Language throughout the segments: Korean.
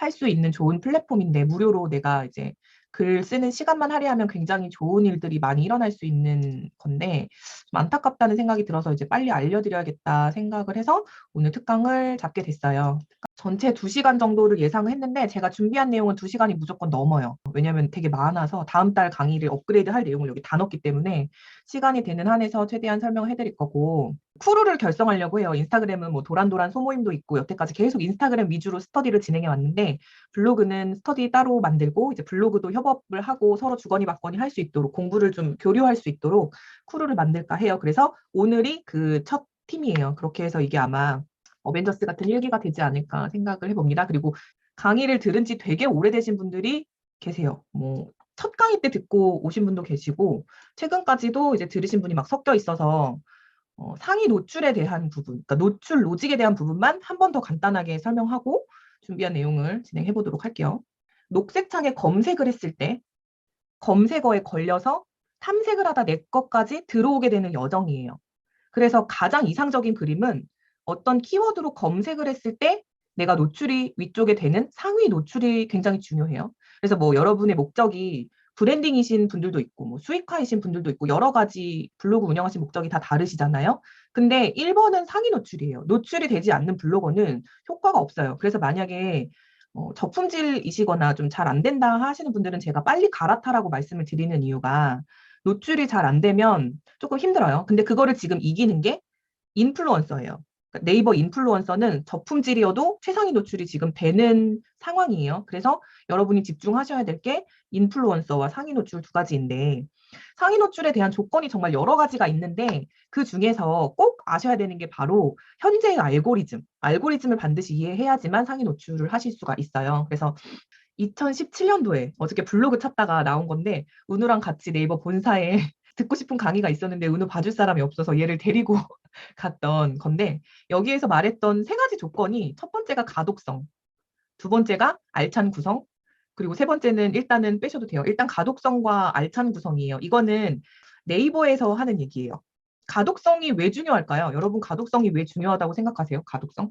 할 수 있는 좋은 플랫폼인데 무료로 내가 이제 글 쓰는 시간만 할애하면 굉장히 좋은 일들이 많이 일어날 수 있는 건데 좀 안타깝다는 생각이 들어서 이제 빨리 알려드려야겠다 생각을 해서 오늘 특강을 잡게 됐어요. 전체 2시간 정도를 예상을 했는데 제가 준비한 내용은 2시간이 무조건 넘어요. 왜냐면 되게 많아서 다음 달 강의를 업그레이드 할 내용을 여기 다 넣었기 때문에 시간이 되는 한에서 최대한 설명을 해드릴 거고 크루를 결성하려고 해요. 인스타그램은 뭐 도란도란 소모임도 있고 여태까지 계속 인스타그램 위주로 스터디를 진행해 왔는데 블로그는 스터디 따로 만들고 이제 블로그도 협업을 하고 서로 주거니 받거니 할 수 있도록 공부를 좀 교류할 수 있도록 크루를 만들까 해요. 그래서 오늘이 그 첫 팀이에요. 그렇게 해서 이게 아마 어벤져스 같은 일기가 되지 않을까 생각을 해봅니다. 그리고 강의를 들은 지 되게 오래되신 분들이 계세요. 뭐 첫 강의 때 듣고 오신 분도 계시고 최근까지도 이제 들으신 분이 막 섞여 있어서 상위 노출에 대한 부분, 그러니까 노출 로직에 대한 부분만 한 번 더 간단하게 설명하고 준비한 내용을 진행해 보도록 할게요. 녹색 창에 검색을 했을 때 검색어에 걸려서 탐색을 하다 내 것까지 들어오게 되는 여정이에요. 그래서 가장 이상적인 그림은 어떤 키워드로 검색을 했을 때 내가 노출이 위쪽에 되는 상위 노출이 굉장히 중요해요. 그래서 뭐 여러분의 목적이 브랜딩이신 분들도 있고 뭐 수익화이신 분들도 있고 여러 가지 블로그 운영하신 목적이 다 다르시잖아요. 근데 1번은 상위 노출이에요. 노출이 되지 않는 블로거는 효과가 없어요. 그래서 만약에 저품질이시거나 좀 잘 안 된다 하시는 분들은 제가 빨리 갈아타라고 말씀을 드리는 이유가 노출이 잘 안 되면 조금 힘들어요. 근데 그거를 지금 이기는 게 인플루언서예요. 그러니까 네이버 인플루언서는 저품질이어도 최상위 노출이 지금 되는 상황이에요. 그래서 여러분이 집중하셔야 될 게 인플루언서와 상위 노출 2가지인데 상위 노출에 대한 조건이 정말 여러 가지가 있는데 그 중에서 꼭 아셔야 되는 게 바로 현재의 알고리즘을 반드시 이해해야지만 상위 노출을 하실 수가 있어요. 그래서 2017년도에 어저께 블로그 찾다가 나온 건데 은우랑 같이 네이버 본사에 듣고 싶은 강의가 있었는데 은우 봐줄 사람이 없어서 얘를 데리고 갔던 건데 여기에서 말했던 3가지 조건이 첫 번째가 가독성, 두 번째가 알찬 구성, 그리고 세 번째는 일단은 빼셔도 돼요. 일단 가독성과 알찬 구성이에요. 이거는 네이버에서 하는 얘기예요. 가독성이 왜 중요할까요? 여러분 가독성이 왜 중요하다고 생각하세요? 가독성?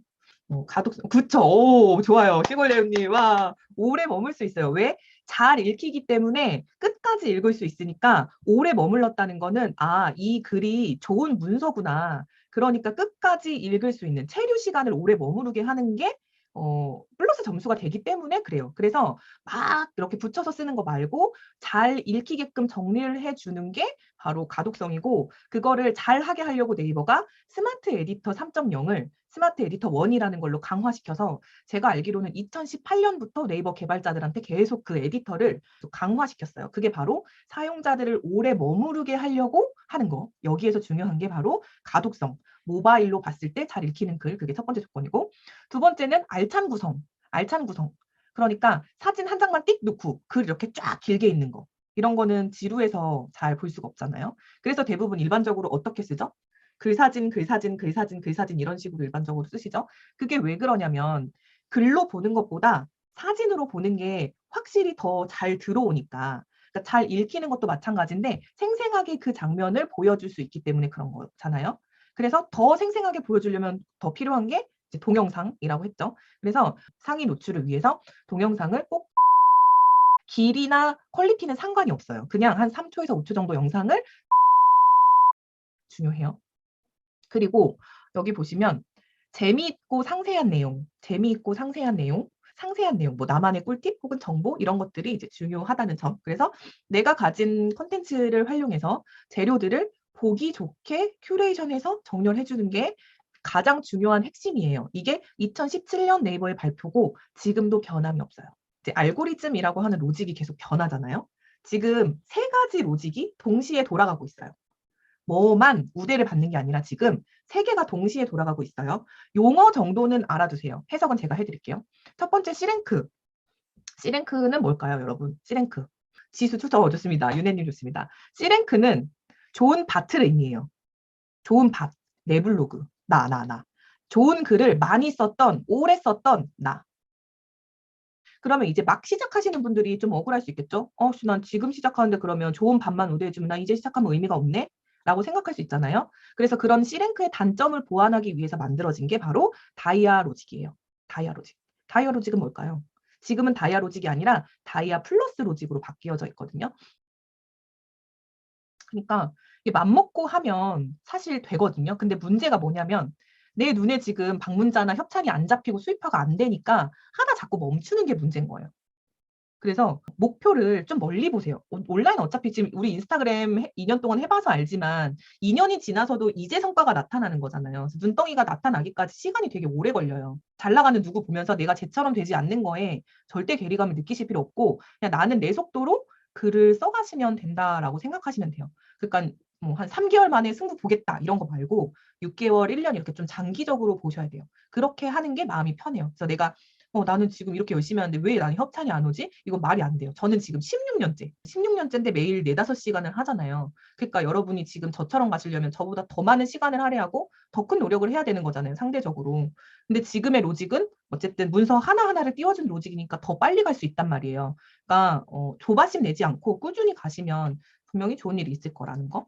가독성. 그쵸. 오, 좋아요. 시골레오님. 와, 오래 머물 수 있어요. 왜? 잘 읽히기 때문에 끝까지 읽을 수 있으니까 오래 머물렀다는 거는 아, 이 글이 좋은 문서구나. 그러니까 끝까지 읽을 수 있는 체류 시간을 오래 머무르게 하는 게 플러스 점수가 되기 때문에 그래요. 그래서 막 이렇게 붙여서 쓰는 거 말고 잘 읽히게끔 정리를 해주는 게 바로 가독성이고 그거를 잘 하게 하려고 네이버가 스마트 에디터 3.0을 스마트 에디터 1이라는 걸로 강화시켜서 제가 알기로는 2018년부터 네이버 개발자들한테 계속 그 에디터를 강화시켰어요. 그게 바로 사용자들을 오래 머무르게 하려고 하는 거. 여기에서 중요한 게 바로 가독성. 모바일로 봤을 때 잘 읽히는 글, 그게 첫 번째 조건이고 두 번째는 알찬 구성. 알찬 구성. 그러니까 사진 한 장만 띡 넣고 글 이렇게 쫙 길게 있는 거. 이런 거는 지루해서 잘 볼 수가 없잖아요. 그래서 대부분 일반적으로 어떻게 쓰죠? 글사진, 글사진, 글사진, 글사진 이런 식으로 일반적으로 쓰시죠. 그게 왜 그러냐면 글로 보는 것보다 사진으로 보는 게 확실히 더 잘 들어오니까. 그러니까 잘 읽히는 것도 마찬가지인데 생생하게 그 장면을 보여줄 수 있기 때문에 그런 거잖아요. 그래서 더 생생하게 보여주려면 더 필요한 게 이제 동영상이라고 했죠. 그래서 상위 노출을 위해서 동영상을 꼭 길이나 퀄리티는 상관이 없어요. 그냥 한 3초에서 5초 정도 영상을 중요해요. 그리고 여기 보시면 재미있고 상세한 내용, 재미있고 상세한 내용, 뭐 나만의 꿀팁 혹은 정보 이런 것들이 이제 중요하다는 점. 그래서 내가 가진 컨텐츠를 활용해서 재료들을 보기 좋게 큐레이션해서 정렬해 주는 게 가장 중요한 핵심이에요. 이게 2017년 네이버의 발표고 지금도 변함이 없어요. 이제 알고리즘이라고 하는 로직이 계속 변하잖아요. 지금 3가지 로직이 동시에 돌아가고 있어요. 뭐만 우대를 받는 게 아니라 지금 3개가 동시에 돌아가고 있어요. 용어 정도는 알아두세요. 해석은 제가 해드릴게요. 첫 번째 C랭크. C랭크는 뭘까요, 여러분? C랭크. 지수 추천 좋습니다. 윤혜님 좋습니다. C랭크는 좋은 밭을 의미해요. 좋은 밭. 내 블로그. 나. 좋은 글을 많이 썼던, 오래 썼던 나. 그러면 이제 막 시작하시는 분들이 좀 억울할 수 있겠죠? 난 지금 시작하는데 그러면 좋은 밭만 우대해주면 나 이제 시작하면 의미가 없네? 라고 생각할 수 있잖아요. 그래서 그런 C랭크의 단점을 보완하기 위해서 만들어진 게 바로 다이아 로직이에요. 다이아 로직. 다이아 로직은 뭘까요? 지금은 다이아 로직이 아니라 다이아 플러스 로직으로 바뀌어져 있거든요. 그러니까 이게 맘먹고 하면 사실 되거든요. 근데 문제가 뭐냐면 내 눈에 지금 방문자나 협찬이 안 잡히고 수입화가 안 되니까 하나 자꾸 멈추는 게 문제인 거예요. 그래서 목표를 좀 멀리 보세요. 온라인 어차피 지금 우리 인스타그램 2년 동안 해봐서 알지만 2년이 지나서도 이제 성과가 나타나는 거잖아요. 그래서 눈덩이가 나타나기까지 시간이 되게 오래 걸려요. 잘 나가는 누구 보면서 내가 쟤처럼 되지 않는 거에 절대 괴리감을 느끼실 필요 없고 그냥 나는 내 속도로 글을 써가시면 된다라고 생각하시면 돼요. 그러니까 뭐 한 3개월 만에 승부 보겠다 이런 거 말고 6개월, 1년 이렇게 좀 장기적으로 보셔야 돼요. 그렇게 하는 게 마음이 편해요. 그래서 내가 나는 지금 이렇게 열심히 하는데 왜 나는 협찬이 안 오지? 이건 말이 안 돼요. 저는 지금 16년째인데 매일 4, 5시간을 하잖아요. 그러니까 여러분이 지금 저처럼 가시려면 저보다 더 많은 시간을 할애하고 더 큰 노력을 해야 되는 거잖아요. 상대적으로. 근데 지금의 로직은 어쨌든 문서 하나하나를 띄워준 로직이니까 더 빨리 갈 수 있단 말이에요. 그러니까 조바심 내지 않고 꾸준히 가시면 분명히 좋은 일이 있을 거라는 거.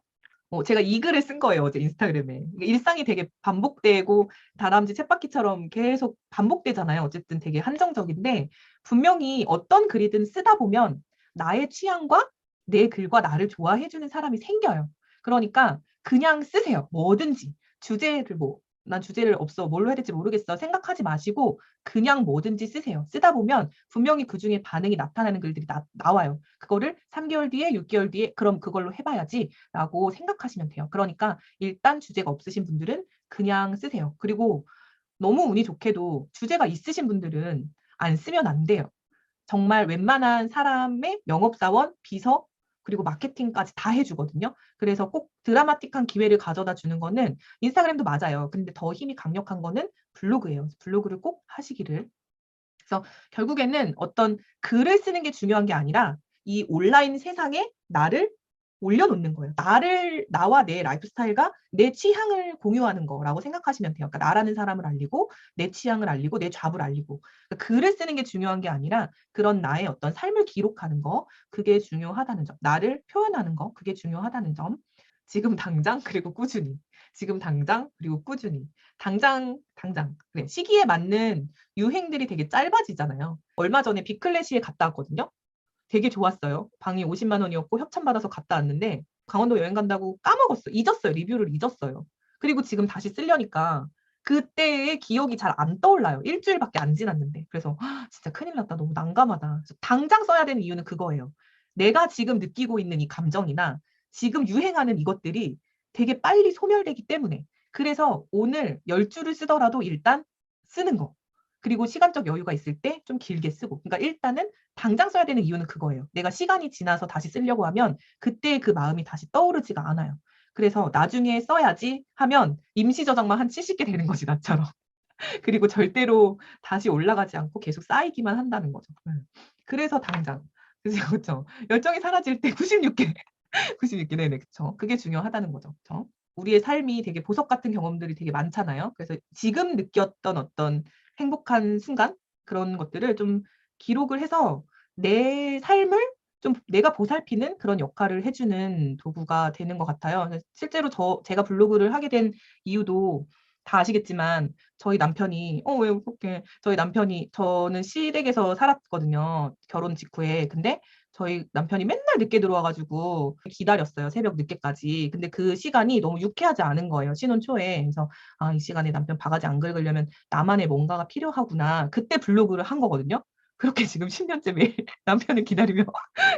제가 이 글을 쓴 거예요, 어제 인스타그램에. 일상이 되게 반복되고 다람쥐 쳇바퀴처럼 계속 반복되잖아요. 어쨌든 되게 한정적인데 분명히 어떤 글이든 쓰다 보면 나의 취향과 내 글과 나를 좋아해주는 사람이 생겨요. 그러니까 그냥 쓰세요. 뭐든지. 주제를 난 주제를 없어. 뭘로 해야 될지 모르겠어. 생각하지 마시고 그냥 뭐든지 쓰세요. 쓰다 보면 분명히 그중에 반응이 나타나는 글들이 나와요. 그거를 3개월 뒤에, 6개월 뒤에 그럼 그걸로 해봐야지 라고 생각하시면 돼요. 그러니까 일단 주제가 없으신 분들은 그냥 쓰세요. 그리고 너무 운이 좋게도 주제가 있으신 분들은 안 쓰면 안 돼요. 정말 웬만한 사람의 영업사원, 비서, 그리고 마케팅까지 다 해주거든요. 그래서 꼭 드라마틱한 기회를 가져다 주는 거는 인스타그램도 맞아요. 근데 더 힘이 강력한 거는 블로그예요. 블로그를 꼭 하시기를. 그래서 결국에는 어떤 글을 쓰는 게 중요한 게 아니라 이 온라인 세상에 나를 올려놓는 거예요. 나와 내 라이프 스타일과 내 취향을 공유하는 거라고 생각하시면 돼요. 그러니까 나라는 사람을 알리고 내 취향을 알리고 내 잡을 알리고 그러니까 글을 쓰는 게 중요한 게 아니라 그런 나의 어떤 삶을 기록하는 거 그게 중요하다는 점. 나를 표현하는 거 그게 중요하다는 점. 지금 당장 그리고 꾸준히. 지금 당장 그리고 꾸준히. 당장. 그래. 시기에 맞는 유행들이 되게 짧아지잖아요. 얼마 전에 빅클래시에 갔다 왔거든요. 되게 좋았어요. 방이 50만 원이었고 협찬받아서 갔다 왔는데 강원도 여행 간다고 까먹었어. 잊었어요. 리뷰를 잊었어요. 그리고 지금 다시 쓰려니까 그때의 기억이 잘 안 떠올라요. 일주일밖에 안 지났는데. 그래서 진짜 큰일 났다. 너무 난감하다. 그래서 당장 써야 되는 이유는 그거예요. 내가 지금 느끼고 있는 이 감정이나 지금 유행하는 이것들이 되게 빨리 소멸되기 때문에. 그래서 오늘 10줄을 쓰더라도 일단 쓰는 거. 그리고 시간적 여유가 있을 때 좀 길게 쓰고. 그러니까 일단은 당장 써야 되는 이유는 그거예요. 내가 시간이 지나서 다시 쓰려고 하면 그때 그 마음이 다시 떠오르지가 않아요. 그래서 나중에 써야지 하면 임시 저장만 한 70개 되는 거지, 나처럼. 그리고 절대로 다시 올라가지 않고 계속 쌓이기만 한다는 거죠. 그래서 당장. 그렇죠. 열정이 사라질 때 96개, 96개, 네네, 그렇죠. 그게 중요하다는 거죠. 그렇죠? 우리의 삶이 되게 보석 같은 경험들이 되게 많잖아요. 그래서 지금 느꼈던 어떤 행복한 순간 그런 것들을 좀 기록을 해서 내 삶을 좀 내가 보살피는 그런 역할을 해주는 도구가 되는 것 같아요. 실제로 제가 블로그를 하게 된 이유도 다 아시겠지만 저희 남편이 왜 그렇게 저희 남편이 저는 시댁에서 살았거든요. 결혼 직후에. 근데 저희 남편이 맨날 늦게 들어와가지고 기다렸어요. 새벽 늦게까지. 근데 그 시간이 너무 유쾌하지 않은 거예요. 신혼 초에. 그래서 이 시간에 남편 바가지 안 긁으려면 나만의 뭔가가 필요하구나. 그때 블로그를 한 거거든요. 그렇게 지금 10년째 매일 남편을 기다리며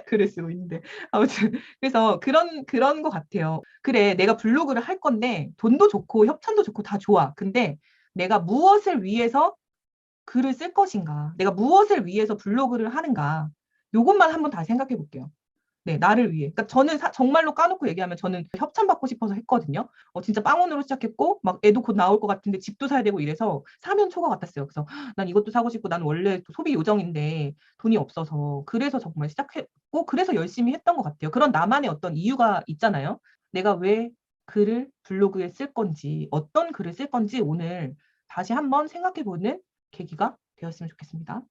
글을 쓰고 있는데 아무튼 그래서 그런 것 같아요. 그래, 내가 블로그를 할 건데 돈도 좋고 협찬도 좋고 다 좋아. 근데 내가 무엇을 위해서 글을 쓸 것인가? 내가 무엇을 위해서 블로그를 하는가? 요것만 한번 다시 생각해 볼게요. 네, 나를 위해. 그러니까 저는 정말로 까놓고 얘기하면 저는 협찬 받고 싶어서 했거든요. 진짜 빵원으로 시작했고 막 애도 곧 나올 것 같은데 집도 사야 되고 이래서 사면 초과 같았어요. 그래서 난 이것도 사고 싶고 난 원래 소비 요정인데 돈이 없어서 그래서 정말 시작했고 그래서 열심히 했던 것 같아요. 그런 나만의 어떤 이유가 있잖아요. 내가 왜 글을 블로그에 쓸 건지 어떤 글을 쓸 건지 오늘 다시 한번 생각해 보는 계기가 되었으면 좋겠습니다.